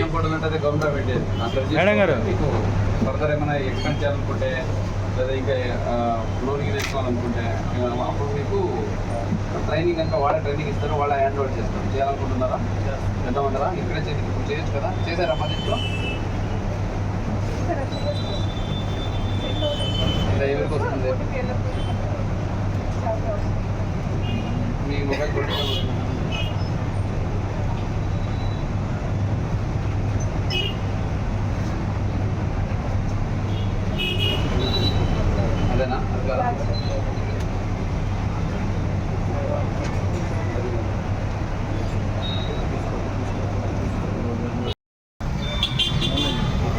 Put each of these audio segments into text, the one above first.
ఏం పడుతుంది అంటే గవర్నమెంట్ పెట్టేది మేడం గారు మీకు ఫర్దర్ ఏమైనా ఎక్స్పెండ్ చేయాలనుకుంటే లేదా ఇంకా లోన్కి తెచ్చుకోవాలనుకుంటే అప్పుడు మీకు ట్రైనింగ్ అంతా వాళ్ళ ట్రైనింగ్ ఇస్తారు, వాళ్ళ హ్యాండ్ ఓవర్ చేస్తారు. చేయాలనుకుంటున్నారా? చేద్దామంటారా? ఇక్కడే చేయొచ్చు కదా. చేశారా మా ఇంట్లో ఇలా ఎవరికి వస్తుంది? మీ మొబైల్ కొట్టుకొని అదేనా? అది కదా.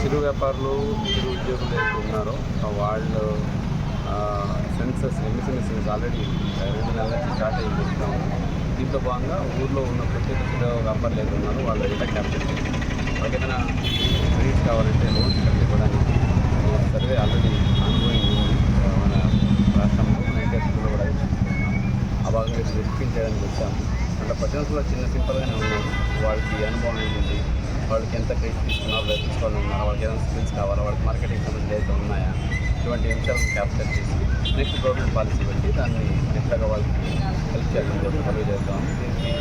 చిరు వ్యాపారులు, చిరు ఉద్యోగులు ఏదైతే ఉన్నారో వాళ్ళు సెన్సస్ ఎంఎస్ఎంఎస్ ఆల్రెడీ 2 నెలల నుంచి స్టార్ట్ అయ్యింది. దీంతో భాగంగా ఊర్లో ఉన్న ప్రత్యేక చిరు వ్యాపారులు ఏదైతే ఉన్నారో వాళ్ళు డేటా క్యాప్చర్ చేసి వాళ్ళకి ఏదైనా క్రెడిట్స్ కావాలంటే లోన్స్ ఇవ్వడానికి సర్వే ఆల్రెడీ ఆన్గోయింగ్ ఉంది. మన రాష్ట్రంలో మన ఇండియాలో కూడా ఆ భాగంగా వెరిఫికేషన్ చేయడానికి వచ్చాము. అంటే పర్సనల్స్లో చిన్న సింపుల్గానే ఉన్నాము. వాళ్ళకి అనుభవం ఏంటి, వాళ్ళకి ఎంత క్రెడిట్ తీసుకున్నారో లేదా తీసుకోవాలని ఉన్నారో, వాళ్ళకి ఏదైనా స్కిల్స్ కావాలా, వాళ్ళకి మార్కెటింగ్ సంబంధించి అయితే ఉన్నాయా, ఇటువంటి అంశాలను క్యాప్చర్ చేసి నెక్స్ట్ గవర్నమెంట్ పాలసీ బట్టి దాన్ని ఎట్లాగా వాళ్ళకి హెల్ప్ చేయడం సర్వే చేస్తాం. దీనికి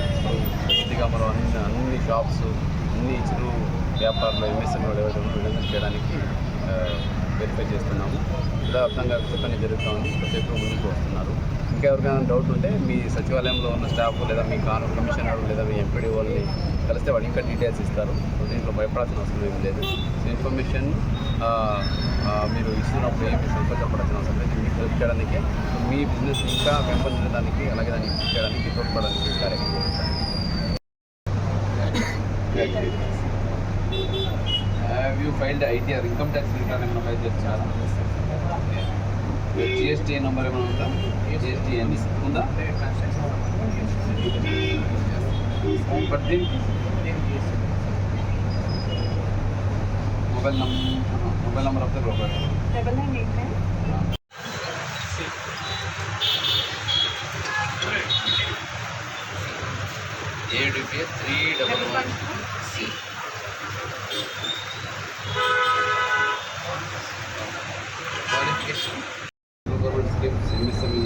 పూర్తిగా మనం అన్ని షాప్స్, అన్ని చిరు వ్యాపారులు, ఎంఎస్ఎంఈ ఎవరైతే విడుదల చేయడానికి వెరిఫై చేస్తున్నాము. యథార్థంగా చెప్పని జరుగుతూ ఉంది. ప్రతి ఒక్కరు ముందుకు వస్తున్నారు. ఇంకా ఎవరికైనా డౌట్ ఉంటే మీ సచివాలయంలో ఉన్న స్టాఫ్ లేదా మీ కమిషనర్ లేదా మీ ఎంపీడీ వాళ్ళని కలిస్తే వాళ్ళు ఇంకా డీటెయిల్స్ ఇస్తారు. దీంట్లో భయపడాల్సిన అవసరం ఏమి లేదు. ఇన్ఫర్మేషన్ మీరు ఇస్తున్నప్పుడు ఏమి సంతోషపడాల్సిన అవసరం లేదు. మీకు హెల్ప్ చేయడానికి, మీ బిజినెస్ ఇంకా పెంపొందించడానికి, అలాగే దాన్ని ఇంప్రూవ్ చేయడానికి తోడ్పడడానికి కార్యక్రమం. Have you filed ITR, income tax return ఏమైనా ఫైల్ చేస్తున్నారా? జిఎస్టీ నెంబర్ ఏమైనా ఉందా? జిఎస్టీ ఎన్ని ఉందా? బట్ దీనికి mobile number of the broker ADPA 311C. Qualification government schemes, MSME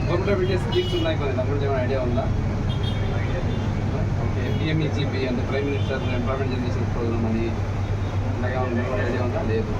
government పెట్టే స్కీమ్స్ ఉన్నాయి కదా, దాని గురించి ఏమైనా ఐడియా ఉందా? ఓకే, PMEGP అంటే prime minister employment generation programme అని అలాగే ఐడియా ఉందా? లేదు.